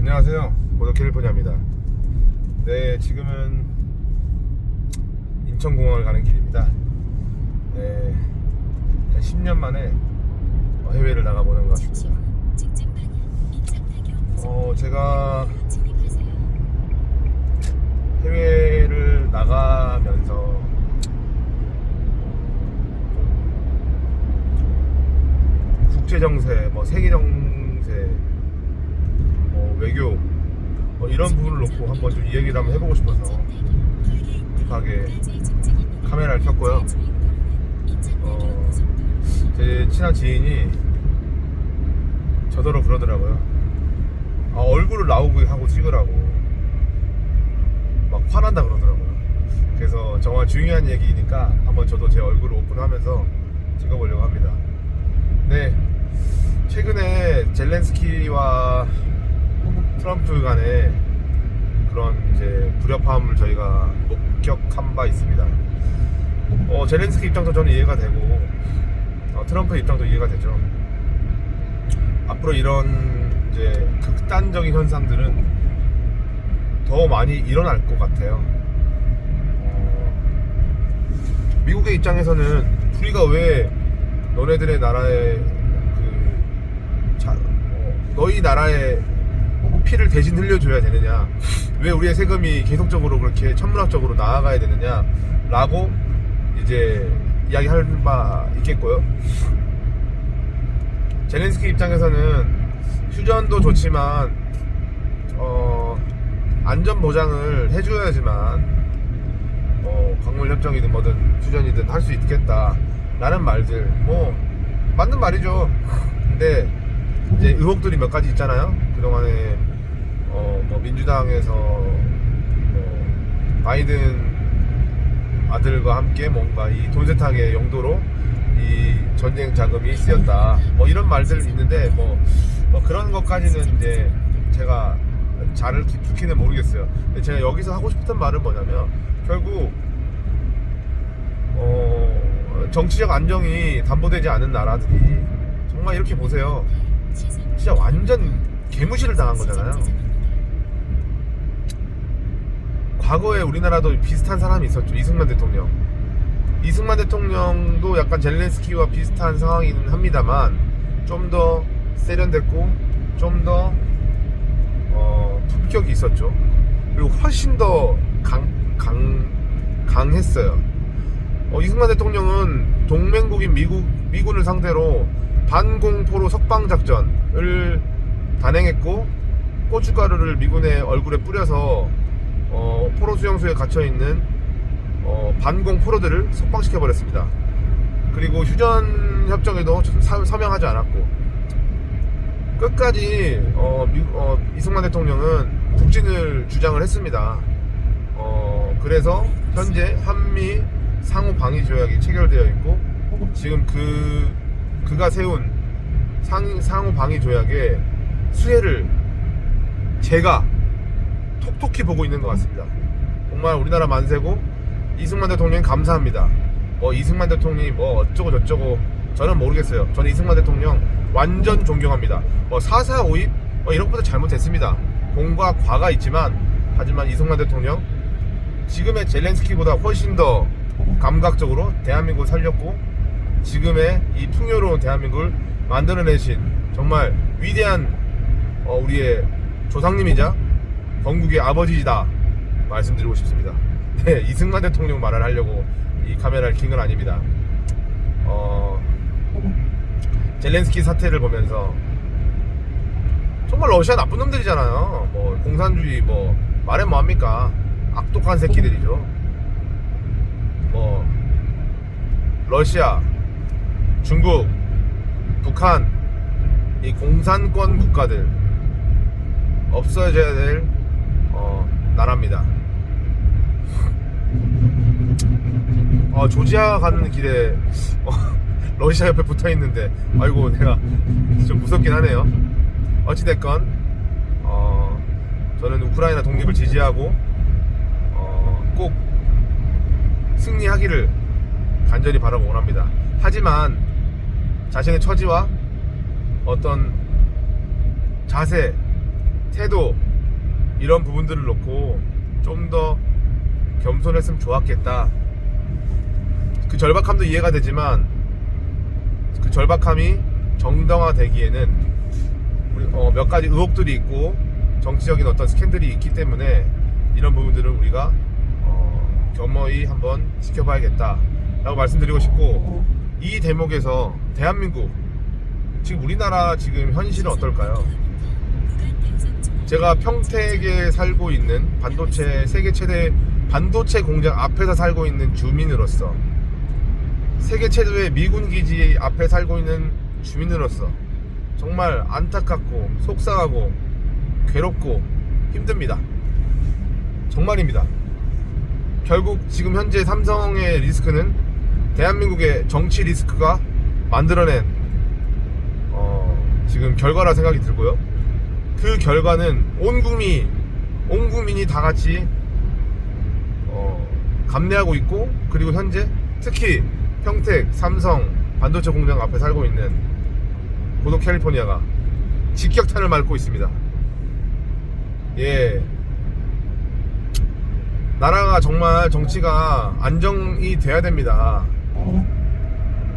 안녕하세요. 보더 캘리포니아입니다. 네, 지금은 인천공항을 가는 길입니다. 네, 한 10년 만에 해외를 나가보는 것 같습니다. 제가 해외를 나가면서 국제정세, 세계정세, 외교 이런 부분을 놓고 한번 좀 이야기를 한번 해보고 싶어서 급하게 카메라를 켰고요. 제 친한 지인이 저더러 그러더라고요. 얼굴을 나오게 하고 찍으라고 막 화난다 그러더라고요. 그래서 정말 중요한 얘기니까 한번 저도 제 얼굴을 오픈하면서 찍어보려고 합니다. 네, 최근에 젤렌스키와 트럼프 간에 그런 이제 불협화음을 저희가 목격한 바 있습니다. 젤렌스키 입장도 저는 이해가 되고 트럼프 입장도 이해가 되죠. 앞으로 이런 이제 극단적인 현상들은 더 많이 일어날 것 같아요. 미국의 입장에서는 우리가 왜 너네들의 나라에 너희 나라에 피를 대신 흘려줘야 되느냐, 왜 우리의 세금이 계속적으로 그렇게 천문학적으로 나아가야 되느냐 라고 이제 이야기할 바 있겠고요. 젤렌스키 입장에서는 휴전도 좋지만 안전 보장을 해줘야지만 광물 협정이든 뭐든 휴전이든 할 수 있겠다 라는 말들, 맞는 말이죠. 근데 이제 의혹들이 몇 가지 있잖아요. 그동안에 민주당에서 바이든 아들과 함께 뭔가 이 돈 세탁의 용도로 이 전쟁 자금이 쓰였다, 이런 말들 있는데 그런 것까지는 이제 제가 잘 깊이는 모르겠어요. 근데 제가 여기서 하고 싶었던 말은 뭐냐면, 결국 정치적 안정이 담보되지 않은 나라들이 정말 이렇게 보세요. 진짜 완전 개무시를 당한 거잖아요. 과거에 우리나라도 비슷한 사람이 있었죠. 이승만 대통령. 이승만 대통령도 약간 젤렌스키와 비슷한 상황이긴 합니다만 좀 더 세련됐고 좀 더 품격이 있었죠. 그리고 훨씬 더 강했어요. 이승만 대통령은 동맹국인 미군을 상대로 반공포로 석방작전을 단행했고, 고춧가루를 미군의 얼굴에 뿌려서 포로 수용소에 갇혀있는 반공 포로들을 석방시켜버렸습니다. 그리고 휴전 협정에도 서명하지 않았고, 끝까지 이승만 대통령은 북진을 주장을 했습니다. 그래서 현재 한미 상호 방위 조약이 체결되어 있고, 지금 그가 세운 상호 방위 조약의 수혜를 제가 톡톡히 보고 있는 것 같습니다. 정말 우리나라 만세고, 이승만 대통령 감사합니다. 이승만 대통령이 어쩌고 저쩌고 저는 모르겠어요. 저는 이승만 대통령 완전 존경합니다. 4.4 5.2 이런 것도 잘못했습니다. 공과 과가 있지만, 하지만 이승만 대통령 지금의 젤렌스키보다 훨씬 더 감각적으로 대한민국을 살렸고, 지금의 이 풍요로운 대한민국을 만들어내신 정말 위대한 우리의 조상님이자 건국의 아버지이다 말씀드리고 싶습니다. 네, 이승만 대통령 말을 하려고 이 카메라를 킨 건 아닙니다. 젤렌스키 사태를 보면서 정말 러시아 나쁜 놈들이잖아요. 공산주의 말해 뭐합니까? 악독한 새끼들이죠. 러시아, 중국, 북한, 이 공산권 국가들 없어져야 될 나라입니다. 조지아 가는 길에 러시아 옆에 붙어있는데, 아이고 내가 좀 무섭긴 하네요. 어찌됐건 저는 우크라이나 독립을 지지하고 꼭 승리하기를 간절히 바라고 원합니다. 하지만 자신의 처지와 어떤 자세, 태도 이런 부분들을 놓고 좀 더 겸손했으면 좋았겠다. 그 절박함도 이해가 되지만 그 절박함이 정당화되기에는 몇 가지 의혹들이 있고 정치적인 어떤 스캔들이 있기 때문에 이런 부분들을 우리가 겸허히 한번 지켜봐야겠다 라고 말씀드리고 싶고, 이 대목에서 대한민국 지금 우리나라 지금 현실은 어떨까요? 제가 평택에 살고 있는 반도체 세계 최대 반도체 공장 앞에서 살고 있는 주민으로서, 세계 최대의 미군 기지 앞에 살고 있는 주민으로서 정말 안타깝고 속상하고 괴롭고 힘듭니다. 정말입니다. 결국 지금 현재 삼성의 리스크는 대한민국의 정치 리스크가 만들어낸 지금 결과라 생각이 들고요. 그 결과는 온 국민이 다 같이 감내하고 있고, 그리고 현재 특히 평택 삼성 반도체 공장 앞에 살고 있는 고도 캘리포니아가 직격탄을 맞고 있습니다. 예, 나라가 정말 정치가 안정이 돼야 됩니다.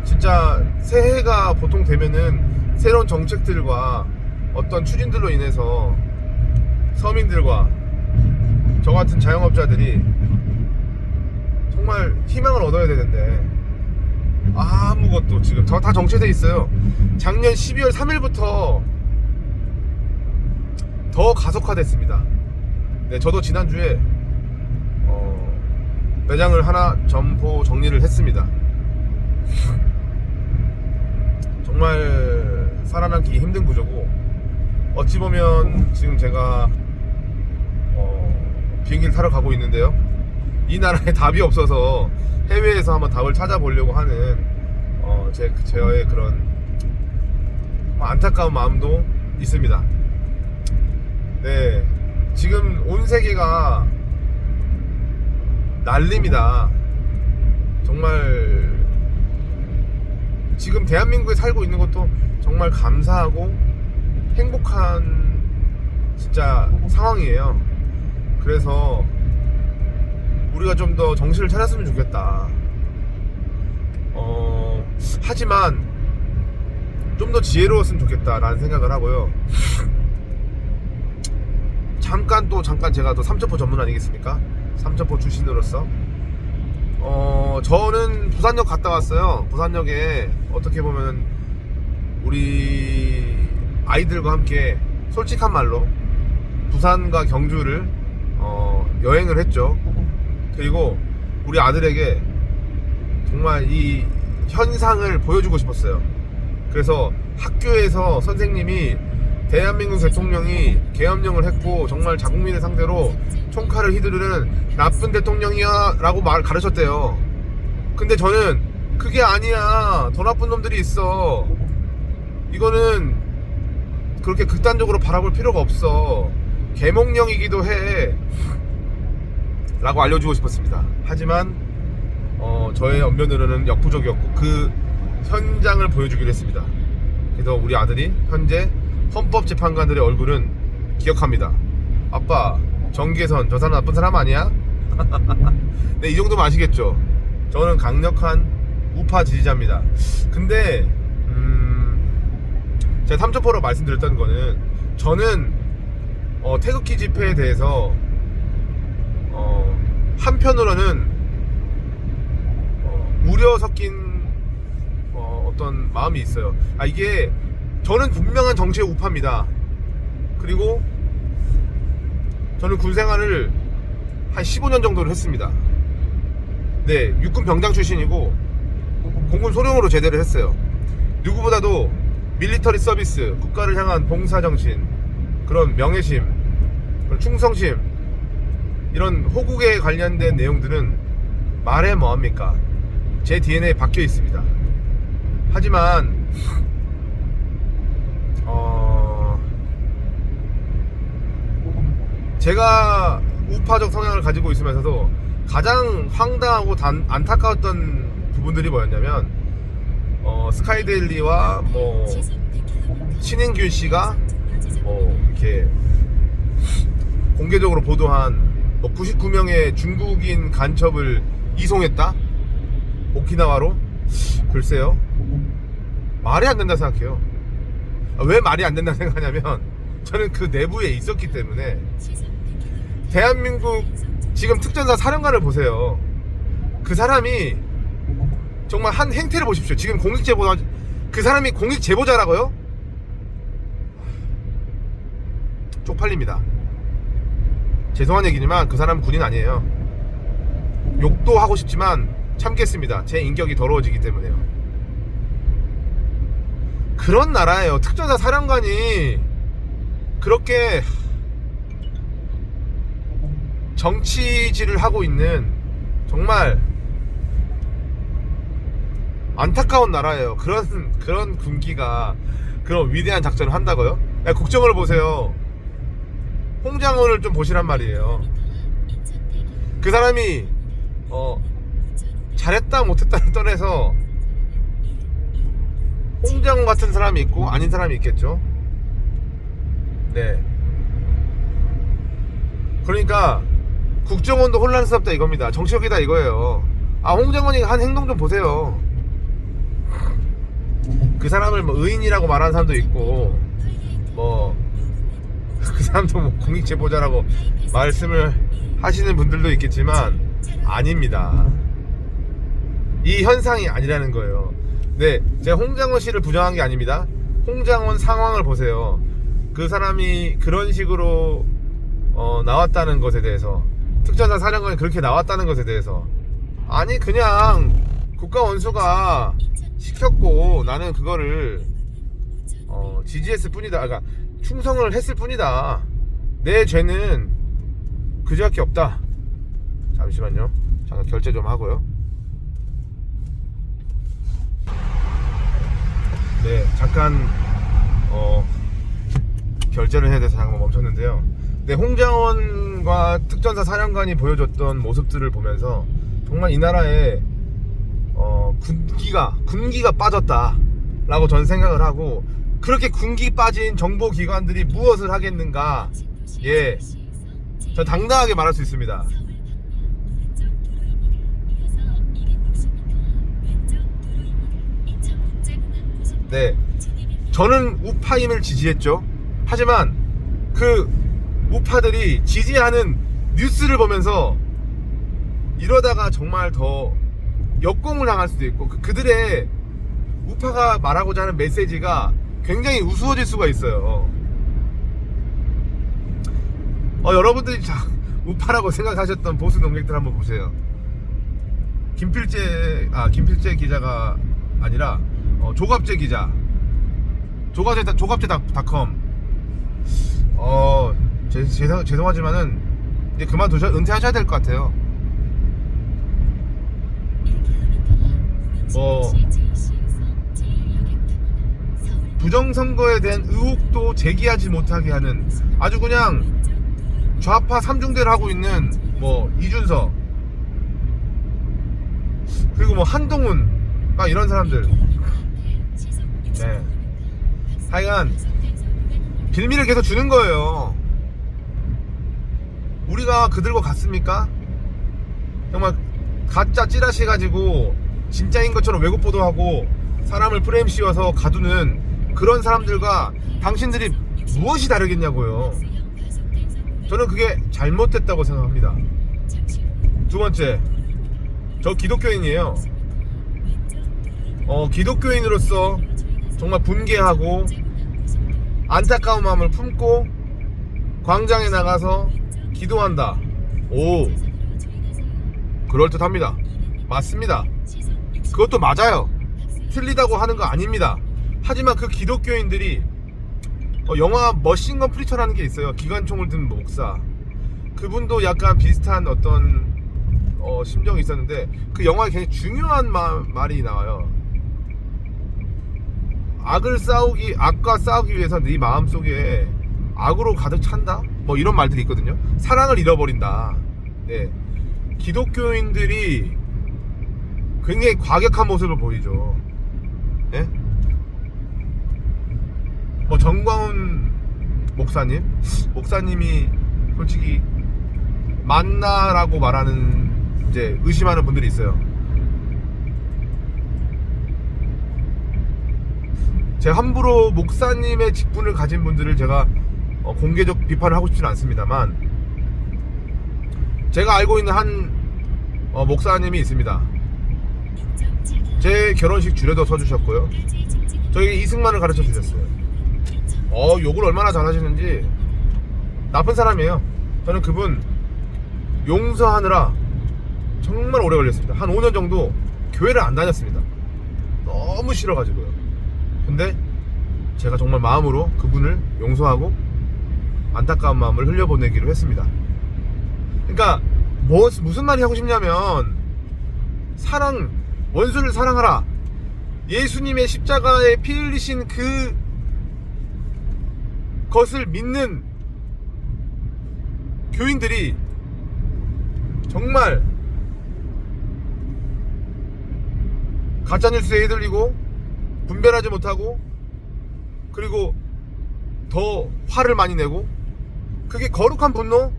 진짜 새해가 보통 되면은 새로운 정책들과 어떤 추진들로 인해서 서민들과 저 같은 자영업자들이 정말 희망을 얻어야 되는데 아무것도 지금 다 정체돼 있어요. 작년 12월 3일부터 더 가속화됐습니다. 네, 저도 지난주에 매장을 하나 점포 정리를 했습니다. 정말 살아남기 힘든 구조고, 어찌 보면 지금 제가 비행기를 타러 가고 있는데요, 이 나라에 답이 없어서 해외에서 한번 답을 찾아보려고 하는 저의 그런 안타까운 마음도 있습니다. 네, 지금 온 세계가 난립니다. 정말 지금 대한민국에 살고 있는 것도 정말 감사하고 행복한 진짜 상황이에요. 그래서 우리가 좀 더 정신을 차렸으면 좋겠다. 하지만 좀 더 지혜로웠으면 좋겠다라는 생각을 하고요. 잠깐 제가 또 삼천포 전문 아니겠습니까? 삼천포 출신으로서 저는 부산역 갔다 왔어요. 부산역에 어떻게 보면 우리 아이들과 함께 솔직한 말로 부산과 경주를 여행을 했죠. 그리고 우리 아들에게 정말 이 현상을 보여주고 싶었어요. 그래서 학교에서 선생님이 대한민국 대통령이 계엄령을 했고 정말 자국민을 상대로 총칼을 휘두르는 나쁜 대통령이야 라고 가르쳤대요. 근데 저는 그게 아니야, 더 나쁜 놈들이 있어, 이거는 그렇게 극단적으로 바라볼 필요가 없어, 계몽령이기도 해 라고 알려주고 싶었습니다. 하지만 저의 언변으로는 역부족이었고 그 현장을 보여주기로 했습니다. 그래서 우리 아들이 현재 헌법재판관들의 얼굴은 기억합니다. 아빠, 정계선 저 사람 나쁜 사람 아니야? 네, 이 정도면 아시겠죠? 저는 강력한 우파 지지자입니다. 근데 제가 삼천포로 말씀드렸던 거는, 저는 태극기 집회에 대해서 한편으로는 우려 섞인 어떤 마음이 있어요. 이게 저는 분명한 정치의 우파입니다. 그리고 저는 군 생활을 한 15년 정도를 했습니다. 네, 육군 병장 출신이고 공군 소령으로 제대를 했어요. 누구보다도 밀리터리 서비스, 국가를 향한 봉사정신, 그런 명예심, 그런 충성심, 이런 호국에 관련된 내용들은 말해 뭐합니까? 제 DNA에 박혀 있습니다. 하지만 제가 우파적 성향을 가지고 있으면서도 가장 황당하고 안타까웠던 부분들이 뭐였냐면, 스카이데일리와 신인균 씨가 이렇게 공개적으로 보도한 뭐 99명의 중국인 간첩을 이송했다? 오키나와로? 글쎄요, 말이 안 된다 생각해요. 왜 말이 안 된다 생각하냐면 저는 그 내부에 있었기 때문에. 대한민국 지금 특전사 사령관을 보세요. 그 사람이 정말 한 행태를 보십시오. 지금 공익제보자, 그 사람이 공익제보자라고요? 쪽팔립니다. 죄송한 얘기지만 그 사람은 군인 아니에요. 욕도 하고 싶지만 참겠습니다. 제 인격이 더러워지기 때문에요. 그런 나라예요. 특전사 사령관이 그렇게 정치질을 하고 있는, 정말 안타까운 나라예요. 그런 군기가 그런 위대한 작전을 한다고요? 야, 국정원을 보세요. 홍장원을 좀 보시란 말이에요. 그 사람이 잘했다 못했다를 떠나서 홍장원 같은 사람이 있고 아닌 사람이 있겠죠. 네. 그러니까 국정원도 혼란스럽다 이겁니다. 정치적이다 이거예요. 아, 홍장원이 한 행동 좀 보세요. 그 사람을 뭐 의인이라고 말하는 사람도 있고, 뭐 그 사람도 뭐 공익제보자라고 말씀을 하시는 분들도 있겠지만 아닙니다. 이 현상이 아니라는 거예요. 네, 제가 홍장원 씨를 부정한 게 아닙니다. 홍장원 상황을 보세요. 그 사람이 그런 식으로 나왔다는 것에 대해서, 특전사 사령관이 그렇게 나왔다는 것에 대해서, 아니 그냥 국가원수가 시켰고 나는 그거를 지지했을 뿐이다. 그러니까 충성을 했을 뿐이다. 내 죄는 그저밖에 없다. 잠시만요. 잠깐 결제 좀 하고요. 네, 잠깐 결제를 해야 돼서 잠깐 멈췄는데요. 네, 홍장원과 특전사 사령관이 보여줬던 모습들을 보면서 정말 이 나라에 군기가 빠졌다라고 저는 생각을 하고, 그렇게 군기 빠진 정보기관들이 무엇을 하겠는가? 예, 저 당당하게 말할 수 있습니다. 네, 저는 우파임을 지지했죠. 하지만 그 우파들이 지지하는 뉴스를 보면서 이러다가 정말 더 역공을 당할 수도 있고, 그들의 우파가 말하고자 하는 메시지가 굉장히 우스워질 수가 있어요. 여러분들이 우파라고 생각하셨던 보수 농객들 한번 보세요. 김필재 기자가 아니라 조갑재 기자, 조갑재닷컴. 죄송하지만은 이제 은퇴하셔야 될 것 같아요. 부정선거에 대한 의혹도 제기하지 못하게 하는, 아주 그냥 좌파 삼중대를 하고 있는 뭐 이준석, 그리고 뭐 한동훈, 이런 사람들. 네, 하여간 빌미를 계속 주는 거예요. 우리가 그들과 같습니까? 정말 가짜 찌라시 가지고 진짜인 것처럼 왜곡 보도하고 사람을 프레임 씌워서 가두는 그런 사람들과 당신들이 무엇이 다르겠냐고요. 저는 그게 잘못됐다고 생각합니다. 두 번째, 저 기독교인이에요. 기독교인으로서 정말 분개하고 안타까운 마음을 품고 광장에 나가서 기도한다. 오, 그럴듯합니다. 맞습니다. 그것도 맞아요. 틀리다고 하는 거 아닙니다. 하지만 그 기독교인들이 영화 머신건 프리처라는 게 있어요. 기관총을 든 목사. 그분도 약간 비슷한 어떤 심정이 있었는데, 그 영화에 굉장히 중요한 말이 나와요. 악과 싸우기 위해서 네 마음속에 악으로 가득 찬다? 뭐 이런 말들이 있거든요. 사랑을 잃어버린다. 네. 기독교인들이 굉장히 과격한 모습을 보이죠. 네? 뭐 정광훈 목사님이 솔직히 맞나라고 말하는 이제 의심하는 분들이 있어요. 제가 함부로 목사님의 직분을 가진 분들을 제가 공개적 비판을 하고 싶지는 않습니다만, 제가 알고 있는 한 목사님이 있습니다. 제 결혼식 주례도 서주셨고요, 저에게 이승만을 가르쳐 주셨어요. 욕을 얼마나 잘하시는지. 나쁜 사람이에요. 저는 그분 용서하느라 정말 오래 걸렸습니다. 한 5년 정도 교회를 안 다녔습니다. 너무 싫어가지고요. 근데 제가 정말 마음으로 그분을 용서하고 안타까운 마음을 흘려보내기로 했습니다. 그러니까 무슨 말이 하고 싶냐면, 원수를 사랑하라, 예수님의 십자가에 피 흘리신 그것을 믿는 교인들이 정말 가짜뉴스에 휘둘리고 분별하지 못하고, 그리고 더 화를 많이 내고, 그게 거룩한 분노?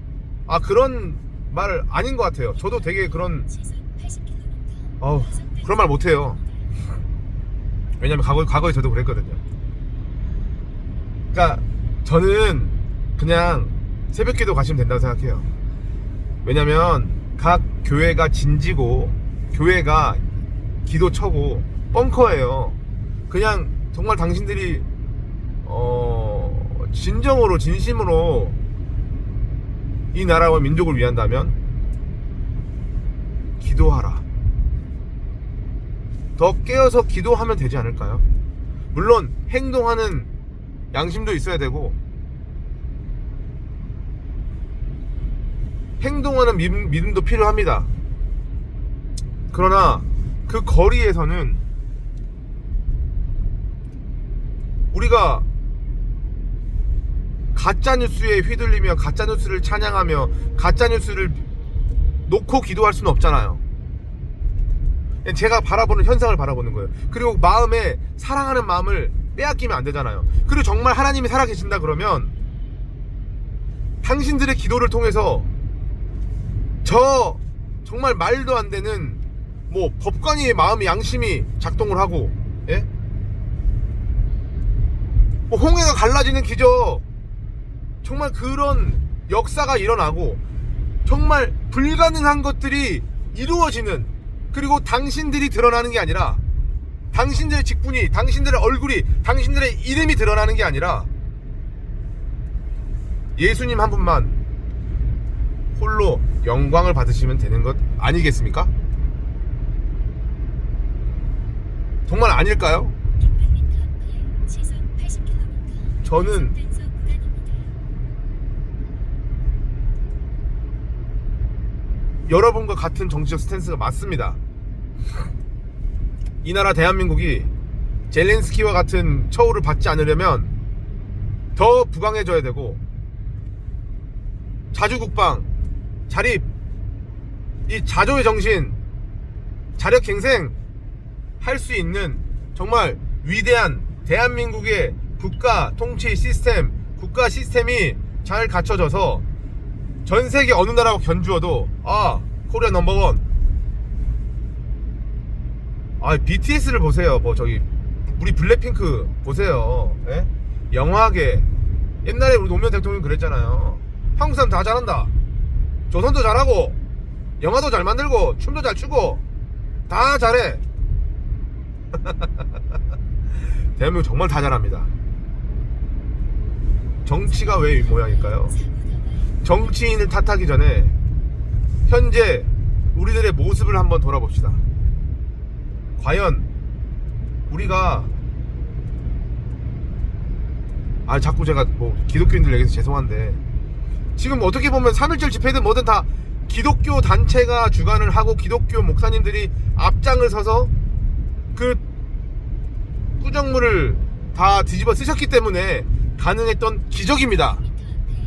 그런 말 아닌 것 같아요. 저도 되게 그런 말 못해요. 왜냐면 과거에 저도 그랬거든요. 그러니까 저는 그냥 새벽기도 가시면 된다고 생각해요. 왜냐면 각 교회가 진지고 교회가 기도처고 벙커예요. 그냥 정말 당신들이 진정으로 진심으로 이 나라와 민족을 위한다면 기도하라. 더 깨어서 기도하면 되지 않을까요? 물론 행동하는 양심도 있어야 되고, 행동하는 믿음도 필요합니다. 그러나 그 거리에서는 우리가 가짜뉴스에 휘둘리며 가짜뉴스를 찬양하며 가짜뉴스를 놓고 기도할 수는 없잖아요. 제가 바라보는 현상을 바라보는 거예요. 그리고 마음에 사랑하는 마음을 빼앗기면 안 되잖아요. 그리고 정말 하나님이 살아계신다 그러면 당신들의 기도를 통해서 저 정말 말도 안 되는 법관이 마음이 양심이 작동을 하고, 예? 홍해가 갈라지는 기적, 정말 그런 역사가 일어나고 정말 불가능한 것들이 이루어지는, 그리고 당신들이 드러나는 게 아니라 당신들의 직분이, 당신들의 얼굴이, 당신들의 이름이 드러나는 게 아니라 예수님 한 분만 홀로 영광을 받으시면 되는 것 아니겠습니까? 정말 아닐까요? 저는 여러분과 같은 정치적 스탠스가 맞습니다. 이 나라 대한민국이 젤렌스키와 같은 처우를 받지 않으려면 더 부강해져야 되고, 자주국방, 자립, 이 자조의 정신, 자력갱생 할 수 있는 정말 위대한 대한민국의 국가 통치 시스템, 국가 시스템이 잘 갖춰져서 전 세계 어느 나라와 견주어도 코리아 넘버원. BTS를 보세요. 우리 블랙핑크 보세요. 예? 영화계 옛날에 우리 노무현 대통령이 그랬잖아요. 한국 사람 다 잘한다. 조선도 잘하고 영화도 잘 만들고 춤도 잘 추고 다 잘해. 대한민국 정말 다 잘합니다. 정치가 왜 이 모양일까요? 정치인을 탓하기 전에 현재 우리들의 모습을 한번 돌아봅시다. 과연 우리가 자꾸 제가 기독교인들 얘기해서 죄송한데, 지금 어떻게 보면 3.1절 집회든 뭐든 다 기독교 단체가 주관을 하고 기독교 목사님들이 앞장을 서서 그 꾸정물을 다 뒤집어 쓰셨기 때문에 가능했던 기적입니다.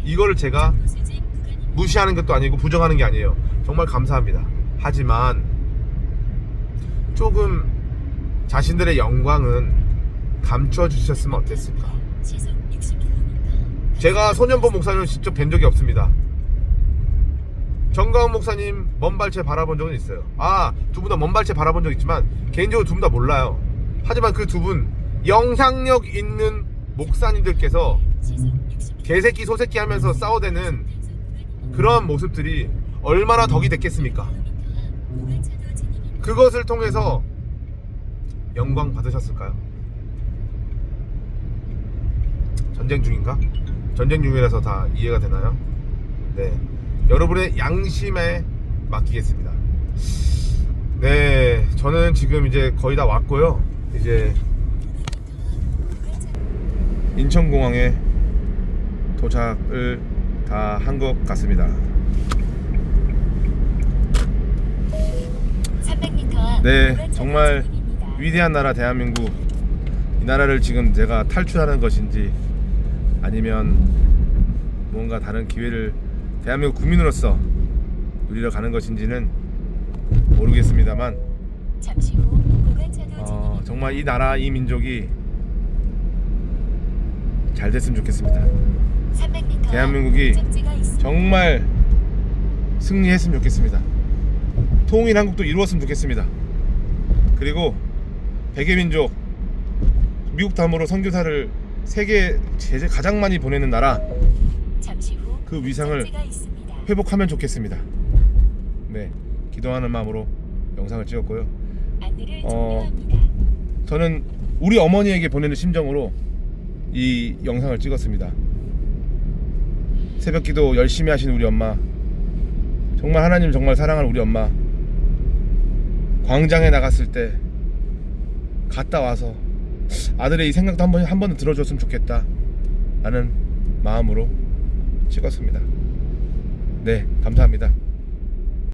이거를 제가 무시하는 것도 아니고 부정하는 게 아니에요. 정말 감사합니다. 하지만 조금 자신들의 영광은 감춰 주셨으면 어땠을까. 제가 소년보 목사님을 직접 뵌 적이 없습니다. 정가은 목사님 먼발치 바라본 적은 있어요. 두 분 다 먼발치 바라본 적 있지만 개인적으로 두 분 다 몰라요. 하지만 그 두 분 영향력 있는 목사님들께서 개새끼 소새끼 하면서 싸워대는 그런 모습들이 얼마나 덕이 됐겠습니까? 그것을 통해서 영광 받으셨을까요? 전쟁 중인가? 전쟁 중이라서 다 이해가 되나요? 네, 여러분의 양심에 맡기겠습니다. 네, 저는 지금 이제 거의 다 왔고요. 이제 인천공항에 도착을 다 한 것 같습니다. 300m 네, 정말 위대한 나라 대한민국. 이 나라를 지금 제가 탈출하는 것인지 아니면 뭔가 다른 기회를 대한민국 국민으로서 누리러 가는 것인지는 모르겠습니다만 잠시 후 고관차도 정말 이 나라 이 민족이 잘 됐으면 좋겠습니다. 300m 대한민국이 목적지가 있습니다. 정말 승리했으면 좋겠습니다. 통일 한국도 이루었으면 좋겠습니다. 그리고 백예민족 미국 다음으로 선교사를 세계 가장 많이 보내는 나라, 잠시 후 그 위상을 목적지가 있습니다. 회복하면 좋겠습니다. 네, 기도하는 마음으로 영상을 찍었고요. 안내를 종료합니다. 저는 우리 어머니에게 보내는 심정으로 이 영상을 찍었습니다. 새벽기도 열심히 하신 우리 엄마, 정말 하나님 정말 사랑하는 우리 엄마, 광장에 나갔을 때 갔다 와서 아들의 이 생각도 한 번은 들어줬으면 좋겠다 라는 마음으로 찍었습니다. 네, 감사합니다.